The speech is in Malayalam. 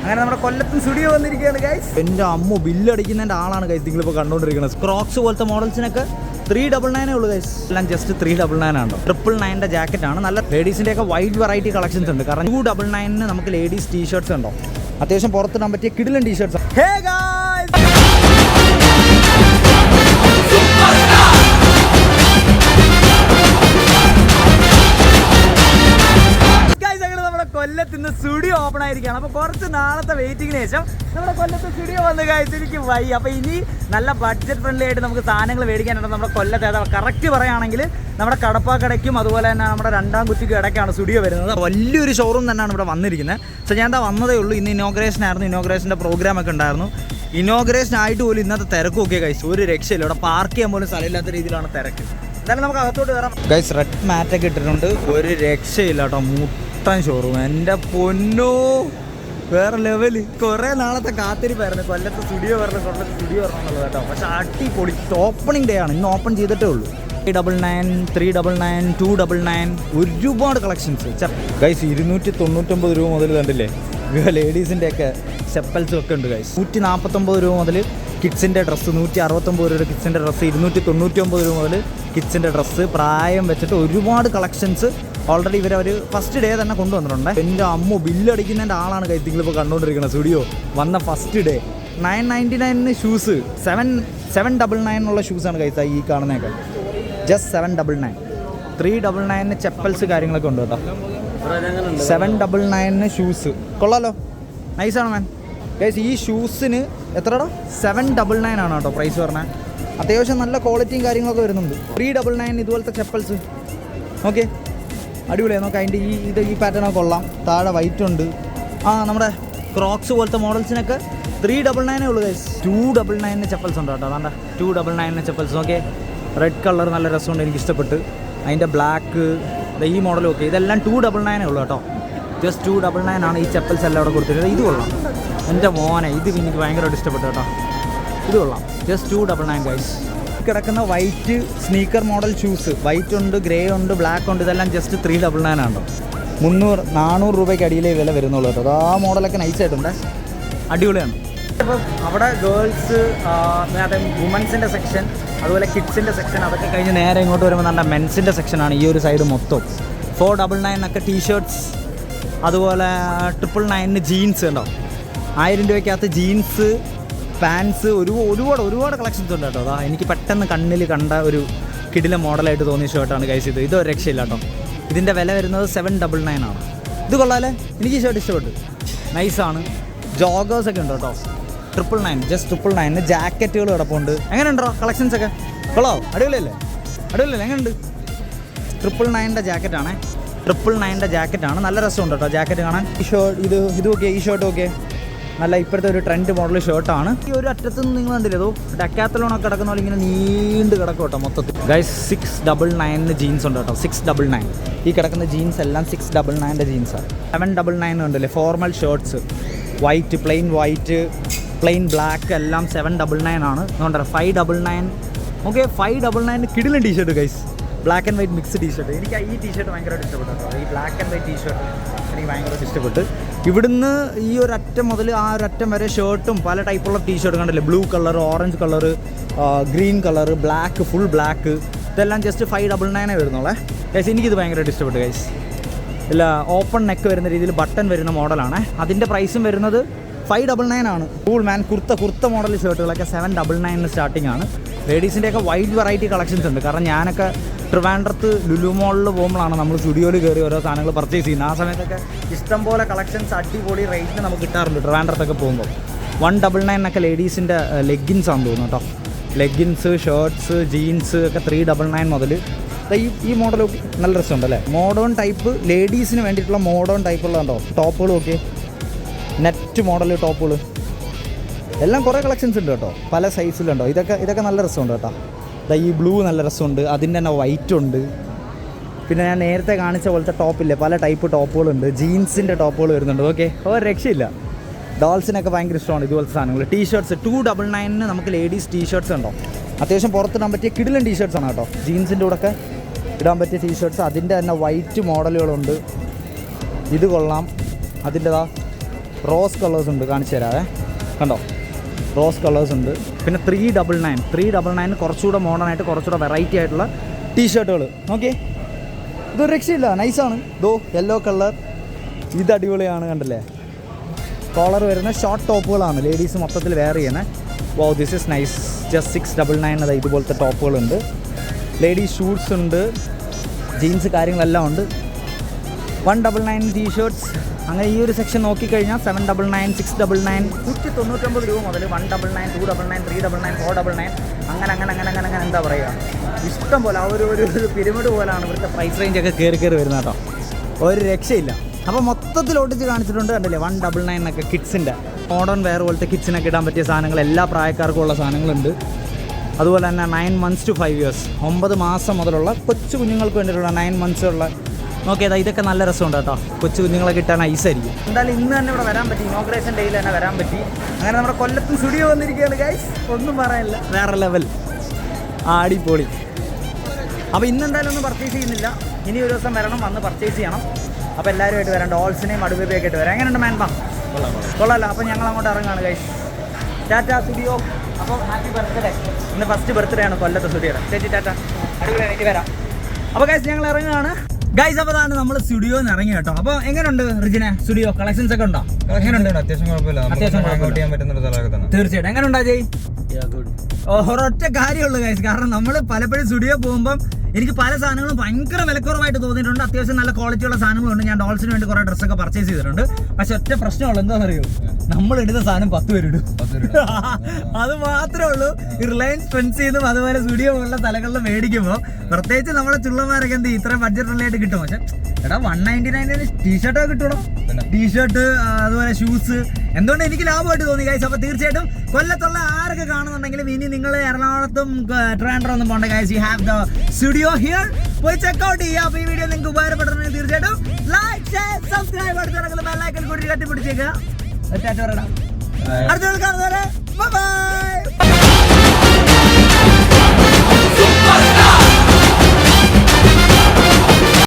അങ്ങനെ നമ്മുടെ കൊല്ലത്ത് സ്റ്റുഡിയോ വന്നിരിക്കുകയാണ് ഗൈസ്. എൻ്റെ അമ്മ ബില്ലടിക്കുന്നതിൻ്റെ ആളാണ് ഗൈസ് നിങ്ങളിപ്പോൾ കണ്ടുകൊണ്ടിരിക്കുന്നത്. ക്രോക്സ് പോലത്തെ മോഡൽസിനൊക്കെ 399 ഉള്ളൂ ഗൈസ്. എല്ലാം ജസ്റ്റ് 399 ആണ്. 999 ജാക്കറ്റാണ്. നല്ല ലേഡീസിൻ്റെ ഒക്കെ വൈഡ് വെറൈറ്റി കളക്ഷൻസ് ഉണ്ട്. കാരണം 299 നമുക്ക് ലേഡീസ് ടീഷർട്ട്സ് ഉണ്ടോ, അത്യാവശ്യം പുറത്തിടാൻ പറ്റിയ കിടിലൻ ടീഷർട്ട്സ്. ഹേ ഗൈസ്, കൊല്ലത്ത് ഇന്ന് സ്റ്റുഡിയോ ഓപ്പൺ ആയിരിക്കുകയാണ്. അപ്പോൾ കുറച്ച് നാളത്തെ വെയിറ്റിങ്ങിന് ശേഷം നമ്മുടെ കൊല്ലത്ത് സ്റ്റുഡിയോ വന്ന് കഴിച്ചിരിക്ക് വൈ. അപ്പോൾ ഇനി നല്ല ബഡ്ജറ്റ് ഫ്രണ്ട്ലി ആയിട്ട് നമുക്ക് സാധനങ്ങൾ മേടിക്കാനുണ്ട് നമ്മുടെ കൊല്ലത്ത്. ഏതാ കറക്റ്റ് പറയുകയാണെങ്കിൽ നമ്മുടെ കടപ്പാക്കടയ്ക്കും അതുപോലെ തന്നെ നമ്മുടെ രണ്ടാം കുറ്റിക്കും ഇടയ്ക്കാണ് സ്റ്റുഡിയോ വരുന്നത്. വലിയൊരു ഷോറൂം തന്നെയാണ് ഇവിടെ വന്നിരിക്കുന്നത്. സോ ഞാൻ എന്താ വന്നതേ ഉള്ളൂ. ഇന്ന് ഇനോഗ്രേഷൻ ആയിരുന്നു. ഇനോഗ്രേഷൻ്റെ പ്രോഗ്രാമൊക്കെ ഉണ്ടായിരുന്നു. ഇനോഗ്രേഷൻ ആയിട്ട് പോലും ഇന്നത്തെ തിരക്കൊക്കെ ഗൈസ് ഒരു രക്ഷയില്ല. ഇവിടെ പാർക്ക് ചെയ്യാൻ പോലും സ്ഥലമില്ലാത്ത രീതിയിലാണ് തിരക്ക്. എന്തായാലും നമുക്ക് അകത്തോട്ട് കയറാം ഗൈസ്. റെഡ് മാറ്റൊക്കെ ഇട്ടിട്ടുണ്ട്. ഒരു രക്ഷയില്ല കേട്ടോ. ഷോറൂം എൻ്റെ പൊന്നോ, വേറെ ലെവല്. കുറേ നാളത്തെ കാത്തിരിപ്പായിരുന്നു കൊല്ലത്ത് സ്റ്റുഡിയോ വരണം എന്നുള്ളത് കേട്ടോ. പക്ഷെ അടിപൊളി ഓപ്പണിംഗ് ഡേ ആണ്. ഇന്ന് ഓപ്പൺ ചെയ്തിട്ടേ ഉള്ളൂ. 399, 399, 299 ഒരുപാട് കളക്ഷൻസ് ഗൈസ്. 299 രൂപ മുതൽ കണ്ടില്ലേ ലേഡീസിൻ്റെ ഒക്കെ ചെപ്പൽസും ഒക്കെ ഉണ്ട് ഗൈസ്. 149 രൂപ മുതൽ കിഡ്സിൻ്റെ ഡ്രസ്സ്, 169 രൂപ കിഡ്സിൻ്റെ ഡ്രസ്സ്, 299 രൂപ മുതൽ കിഡ്സിൻ്റെ ഡ്രസ്സ്. പ്രായം വെച്ചിട്ട് ഒരുപാട് കളക്ഷൻസ് ഓൾറെഡി ഇവരവർ ഫസ്റ്റ് ഡേ തന്നെ കൊണ്ടുവന്നിട്ടുണ്ട്. എൻ്റെ അമ്മ ബില്ലടിക്കുന്നതിൻ്റെ ആളാണ് ഗൈസ് നിങ്ങളിപ്പോൾ കണ്ടുകൊണ്ടിരിക്കുന്നത്. സ്റ്റുഡിയോ വന്ന ഫസ്റ്റ് ഡേ 999 ഷൂസ്, 799 ഷൂസാണ് ഗൈസ് ഈ കാണുന്നതൊക്കെ. ജസ്റ്റ് 799. 399 ചെപ്പൽസ് കാര്യങ്ങളൊക്കെ ഉണ്ട് കേട്ടോ. 799 ഷൂസ് കൊള്ളാലോ, നൈസാണ് മാൻ ഗൈസ്. ഈ ഷൂസിന് എത്രടാ? 799 ആണ് കേട്ടോ പ്രൈസ് പറഞ്ഞാൽ. അത്യാവശ്യം നല്ല ക്വാളിറ്റിയും കാര്യങ്ങളൊക്കെ വരുന്നുണ്ട്. 399 ഇതുപോലത്തെ ചെപ്പൽസ്. ഓക്കെ, അടിപൊളിയാണ്. നോക്കാം അതിൻ്റെ ഈ പാറ്റേണൊക്കെ കൊള്ളാം. താഴെ വൈറ്റ് ഉണ്ട്. നമ്മുടെ ക്രോക്സ് പോലത്തെ മോഡൽസിനൊക്കെ 399 ഉള്ളൂ ഗൈസ്. 299 ചെപ്പൽസ് ഉണ്ട് കേട്ടോ. അതാണ്ട് 299 ചെപ്പൽസ്. ഓക്കെ, റെഡ് കളർ നല്ല രസമുണ്ട്, എനിക്ക് ഇഷ്ടപ്പെട്ട്. അതിൻ്റെ ബ്ലാക്ക്, ഈ മോഡലും ഓക്കെ. ഇതെല്ലാം 299 ഉള്ളൂ കേട്ടോ. ജസ്റ്റ് 299 ആണ് ഈ ചെപ്പൽസ് എല്ലാം അവിടെ കൊടുത്തിട്ടുണ്ട്. ഇത് കൊള്ളാം എൻ്റെ മോനെ, ഇത് എനിക്ക് ഭയങ്കരമായിട്ട് ഇഷ്ടപ്പെട്ടു കേട്ടോ. ഇത് കൊള്ളാം. Just 299 guys. കിടക്കുന്ന white sneaker model shoes, white ഉണ്ട്, ഗ്രേ ഉണ്ട്, ബ്ലാക്ക് ഉണ്ട്. ഇതെല്ലാം ജസ്റ്റ് 399 ആണോ. 400 രൂപയ്ക്ക് അടിയിലേ വില വരുന്നുള്ളൂ കേട്ടോ. അത് ആ മോഡലൊക്കെ നൈസായിട്ടുണ്ട്, അടിപൊളിയാണ്. അപ്പോൾ അവിടെ ഗേൾസ്, വുമൻസിൻ്റെ സെക്ഷൻ, അതുപോലെ കിഡ്സിൻ്റെ സെക്ഷൻ, അതൊക്കെ കഴിഞ്ഞ് നേരെ ഇങ്ങോട്ട് വരുമ്പോൾ നല്ല മെൻസിൻ്റെ സെക്ഷനാണ് ഈ ഒരു സൈഡ് മൊത്തം. 499 ഒക്കെ ടീഷർട്ട്സ്, അതുപോലെ 999 ജീൻസ് ഉണ്ടോ. 1000 രൂപയ്ക്കകത്ത് ജീൻസ്, പാൻസ്, ഒരുപാട് കളക്ഷൻസ് ഉണ്ട് കേട്ടോ. അതാ എനിക്ക് പെട്ടെന്ന് കണ്ണിൽ കണ്ട ഒരു കിടില മോഡലായിട്ട് തോന്നിയ ഷർട്ടാണ് ഗൈസ് ഇത്. ഇതൊരു രക്ഷയില്ല കേട്ടോ. ഇതിൻ്റെ വില വരുന്നത് 799 ആണ്. ഇത് കൊള്ളാമല്ലേ, എനിക്ക് ഈ ഷർട്ട് ഇഷ്ടപ്പെട്ടു, നൈസാണ്. ജോഗേഴ്സൊക്കെ ഉണ്ട് കേട്ടോ. 999, ജസ്റ്റ് 999. ജാക്കറ്റുകൾ കിടപ്പുണ്ട്. എങ്ങനെയുണ്ടോ കളക്ഷൻസ് ഒക്കെ? കൊള്ളാമോ? അടിപൊളിയല്ലേ? എങ്ങനെയുണ്ട്? 999 ജാക്കറ്റാണേ. 999 ജാക്കറ്റാണ്. നല്ല രസമുണ്ട് കേട്ടോ ജാക്കറ്റ് കാണാൻ. ഈ ഷർട്ട് ഇത് ഓക്കെ. ഈ ഷർട്ട് ഓക്കെ, നല്ല ഇപ്പോഴത്തെ ഒരു ട്രെൻഡ് മോഡൽ ഷർട്ടാണ്. ഈ ഒരു അറ്റത്തുനിന്ന് നിങ്ങൾ കണ്ടില്ലേ, അതോ ഡക്കാത്തലോണൊക്കെ കിടക്കുന്ന പോലെ ഇങ്ങനെ നീണ്ട് കിടക്കും കേട്ടോ മൊത്തത്തിൽ ഗൈസ്. 699 ജീൻസ് ഉണ്ട് കേട്ടോ. 699. ഈ കിടക്കുന്ന ജീൻസ് എല്ലാം 699 ജീൻസാണ്. 799 ഉണ്ടല്ലേ formal shirts, white, plain black എല്ലാം 799 ആണ്. അതുകൊണ്ടോ 599. ഓക്കെ, 599 കിടിലൻ T-shirt guys. Black and white mix T-shirt. എനിക്ക് ഈ ടീഷർട്ട് ഭയങ്കരമായിട്ട് ഇഷ്ടപ്പെട്ടു കേട്ടോ. ഈ ബ്ലാക്ക് ആൻഡ് വൈറ്റ് ടീഷർട്ട് എനിക്ക് ഭയങ്കരമായിട്ട് ഇഷ്ടപ്പെട്ടു. ഇവിടുന്ന് ഈ ഒരു അറ്റം മുതൽ ആ ഒരു അറ്റം വരെ ഷർട്ടും പല ടൈപ്പുള്ള ടീഷർട്ട് കണ്ടല്ലേ. Blue colour, orange colour, green colour, black, full black. ഇതെല്ലാം ജസ്റ്റ് 599 വരുന്നുള്ളേ ഗൈസ്. എനിക്കിത് ഭയങ്കരമായിട്ട് ഇഷ്ടപ്പെട്ടു ഗൈസ്. ഇല്ല, ഓപ്പൺ നെക്ക് വരുന്ന രീതിയിൽ ബട്ടൺ വരുന്ന മോഡലാണ്. അതിൻ്റെ പ്രൈസും വരുന്നത് 599 ആണ്. Cool man. കുർത്ത മോഡൽ ഷർട്ടുകളൊക്കെ 799 സ്റ്റാർട്ടിംഗ് ആണ്. ലേഡീസിൻ്റെയൊക്കെ വൈഡ് വെറൈറ്റി കളക്ഷൻസ് ഉണ്ട്. കാരണം ഞാനൊക്കെ ട്രിവാൻഡ്രത്ത് ലുലു മോളിൽ പോകുമ്പോഴാണ് നമ്മൾ സ്റ്റുഡിയോയിൽ കയറി ഓരോ സാധനങ്ങൾ പർച്ചേസ് ചെയ്യുന്നത്. ആ സമയത്തൊക്കെ ഇഷ്ടംപോലെ കളക്ഷൻസ് അടിപൊളി റേറ്റിന് നമുക്ക് കിട്ടാറുണ്ട് ട്രിവാൻഡ്രത്തൊക്കെ പോകുമ്പോൾ. 199 ഒക്കെ ലേഡീസിൻ്റെ ലെഗിൻസ് ആണെന്ന് തോന്നുന്നു കേട്ടോ. ലെഗിൻസ്, ഷർട്ട്സ്, ജീൻസ് ഒക്കെ 399 മുതൽ. ഈ മോഡൽ നല്ല രസമുണ്ടല്ലേ. മോഡേൺ ടൈപ്പ് ലേഡീസിന് വേണ്ടിയിട്ടുള്ള മോഡേൺ ടൈപ്പുള്ളതുണ്ടോ ടോപ്പുകളും ഒക്കെ. നെറ്റ് മോഡൽ ടോപ്പുകൾ എല്ലാം കുറേ കളക്ഷൻസ് ഉണ്ട് കേട്ടോ. പല സൈസിലുണ്ടോ. ഇതൊക്കെ നല്ല രസമുണ്ട് കേട്ടോ. ഈ ബ്ലൂ നല്ല രസമുണ്ട്. അതിൻ്റെ തന്നെ വൈറ്റ് ഉണ്ട്. പിന്നെ ഞാൻ നേരത്തെ കാണിച്ച പോലത്തെ ടോപ്പില്ലേ, പല ടൈപ്പ് ടോപ്പുകളുണ്ട്. ജീൻസിൻ്റെ ടോപ്പുകൾ വരുന്നുണ്ട്. ഓക്കെ, ഒരു രക്ഷയില്ല. ഡോൾസിനൊക്കെ ഭയങ്കര ഇഷ്ടമാണ് ഇതുപോലത്തെ സാധനങ്ങൾ. ടീഷർട്ട്സ് 299 നമുക്ക് ലേഡീസ് ടീഷർട്ട്സ് ഉണ്ടോ. അത്യാവശ്യം പുറത്തിടാൻ പറ്റിയ കിടിലൻ ടീഷർട്ട്സാണ് കേട്ടോ. ജീൻസിൻ്റെ കൂടെയൊക്കെ ഇടാൻ പറ്റിയ ടീഷർട്ട്സ്. അതിൻ്റെ തന്നെ വൈറ്റ് മോഡലുകളുണ്ട്. ഇത് കൊള്ളാം. അതിൻ്റെതാ റോസ് കളേഴ്സ് ഉണ്ട്, കാണിച്ചു തരാവേ. കണ്ടോ, റോസ് കളേഴ്സ് ഉണ്ട്. പിന്നെ 399 കുറച്ചുകൂടെ മോഡേൺ ആയിട്ട് കുറച്ചുകൂടെ വെറൈറ്റി ആയിട്ടുള്ള ടീഷർട്ടുകൾ. ഓക്കെ, ഇതൊരു രക്ഷയില്ല, നൈസാണ്. ദോ യെല്ലോ കളർ, ഇത് അടിപൊളിയാണ്, കണ്ടല്ലേ. കോളർ വരുന്ന ഷോർട്ട് ടോപ്പുകളാണ് ലേഡീസ് മൊത്തത്തിൽ വെയർ ചെയ്യുന്നത്. Wow, this is nice. Just 699 അതായത് ഇതുപോലത്തെ ടോപ്പുകളുണ്ട്. ലേഡീസ് ഷൂട്ട്സ് ഉണ്ട്, ജീൻസ് കാര്യങ്ങളെല്ലാം ഉണ്ട്. 199 ടീഷർട്ട്സ്. അങ്ങനെ ഈ ഒരു സെക്ഷൻ നോക്കിക്കഴിഞ്ഞാൽ 799, 699, 199 രൂപ മുതൽ 199, 299, 399, 499 അങ്ങനെ എന്താ പറയുക, ഇഷ്ടം പോലെ ആ ഒരു പിരമിഡ് പോലെയാണ് ഇവിടുത്തെ പ്രൈസ് റേഞ്ചൊക്കെ കയറി വരുന്നത് കേട്ടോ. ഒരു രക്ഷയില്ല. അപ്പോൾ മൊത്തത്തിൽ ഒട്ടിച്ച് കാണിച്ചിട്ടുണ്ട്, കണ്ടില്ലേ. 199 കിഡ്സിൻ്റെ മോഡേൺ വെയർ പോലത്തെ കിഡ്സിനൊക്കെ ഇടാൻ പറ്റിയ സാധനങ്ങൾ, എല്ലാ പ്രായക്കാർക്കും ഉള്ള സാധനങ്ങളുണ്ട്. അതുപോലെ തന്നെ 9 months to 5 years, 9 മാസം മുതലുള്ള കൊച്ചു കുഞ്ഞുങ്ങൾക്ക് വേണ്ടിയിട്ടുള്ള 9 months ഉള്ള. നോക്കിയതാ, ഇതൊക്കെ നല്ല രസമുണ്ട് കേട്ടോ. കൊച്ചു കുഞ്ഞുങ്ങളെ കിട്ടാൻ ഐസായിരിക്കും. എന്തായാലും ഇന്ന് തന്നെ ഇവിടെ വരാൻ പറ്റി, ഇനോഗ്രേഷൻ ഡേയിൽ തന്നെ വരാൻ പറ്റി. അങ്ങനെ നമ്മുടെ കൊല്ലത്തും സ്റ്റുഡിയോ വന്നിരിക്കുകയാണ് ഗൈസ്. ഒന്നും പറയാനില്ല, വേറെ ലെവൽ, ആടിപ്പൊളി. അപ്പോൾ ഇന്നെന്തായാലും ഒന്നും പർച്ചേസ് ചെയ്യുന്നില്ല, ഇനി ഒരു ദിവസം വരണം, വന്ന് പർച്ചേസ് ചെയ്യണം. അപ്പോൾ എല്ലാവരുമായിട്ട് വരാം, ഡോൾസിനെയും അടുബേബിയൊക്കെ ആയിട്ട് വരാം. എങ്ങനെയുണ്ട് മാൻപാ? കൊള്ളാമല്ലോ. അപ്പോൾ ഞങ്ങൾ അങ്ങോട്ട് ഇറങ്ങുകയാണ് ഗൈസ്. ടാറ്റാ സ്റ്റുഡിയോ. അപ്പോൾ ഹാപ്പി ബർത്ത്ഡേ. ഇന്ന് ഫസ്റ്റ് ബർത്ത്ഡേ ആണ് കൊല്ലത്തെ സ്റ്റുഡിയോയുടെ. ചേച്ചി ടാറ്റ, അടിപൊളി, എനിക്ക് വരാം. അപ്പോൾ ഗൈസ് ഞങ്ങൾ ഇറങ്ങുകയാണ് ഗൈസ്. അപ്പോൾ അതാണ് നമ്മൾ സ്റ്റുഡിയോയിൽ നിന്ന് ഇറങ്ങി കേട്ടോ. അപ്പോൾ എങ്ങനെയുണ്ട് റിജിനെ സ്റ്റുഡിയോ? കളക്ഷൻസ് ഒക്കെ ഉണ്ടോ? എങ്ങനെയുണ്ട്? അത്യാവശ്യം കുഴപ്പമില്ല. തീർച്ചയായിട്ടും. എങ്ങനെയുണ്ടാ ജയ്? ഒരൊറ്റ കാര്യമുള്ളൂ ഗൈസ്, കാരണം നമ്മൾ പലപ്പോഴും സ്റ്റുഡിയോ പോകുമ്പം എനിക്ക് പല സാധനങ്ങളും ഭയങ്കര വിലക്കുറവായിട്ട് തോന്നിയിട്ടുണ്ട്. അത്യാവശ്യം നല്ല ക്വാളിറ്റിയുള്ള സാധനങ്ങളുണ്ട്. ഞാൻ ഡോൾസിന് വേണ്ടി കുറേ ഡ്രസ്സൊക്കെ പർച്ചേസ് ചെയ്തിട്ടുണ്ട്. പക്ഷെ ഒറ്റ പ്രശ്നമുള്ളൂ, എന്താണെന്നറിയോ, നമ്മൾ എടുത്ത സാധനം 10 പേരിടും. അത് മാത്രമേ ഉള്ളൂ. ഈ റിലയൻസ് ട്രെൻഡ്സിൽ നിന്നും അതുപോലെ സ്റ്റുഡിയോ പോലുള്ള സ്ഥലങ്ങളിൽ മേടിക്കുമ്പോൾ പ്രത്യേകിച്ച് നമ്മുടെ ചുള്ളന്മാരൊക്കെ എന്ത് ഇത്രയും ബഡ്ജറ്റ് ഫ്രണ്ട്ലിയായിട്ട് കിട്ടും. പക്ഷെ എടാ 199 ടീഷർട്ടൊക്കെ കിട്ടൂടോ, ടീഷർട്ട് അതുപോലെ ഷൂസ്. എന്തുകൊണ്ട് എനിക്ക് ലാഭമായിട്ട് തോന്നി ഗൈസ്. അപ്പോൾ തീർച്ചയായിട്ടും കൊല്ലത്തുള്ള ആരൊക്കെ കാണുന്നുണ്ടെങ്കിലും ഇനി നിങ്ങൾ എറണാകുളത്തും ട്രിവാൻഡ്രം ഒന്നും പോകണ്ട guys. You have the studio here, പോയി ചെക്കൗട്ട് ചെയ്യുക. അപ്പോൾ ഈ വീഡിയോ നിങ്ങൾക്ക് ഉപകാരപ്പെടുന്നുണ്ടെങ്കിൽ തീർച്ചയായിട്ടും ലൈക്ക്, ഷെയർ, സബ്സ്ക്രൈബ്, അടുത്ത ബെൽ ഐക്കൺ കൂടി കട്ടിപ്പിടിച്ചേക്കുക. അടുത്ത കാണുന്നവരെ ബൈ ബൈ.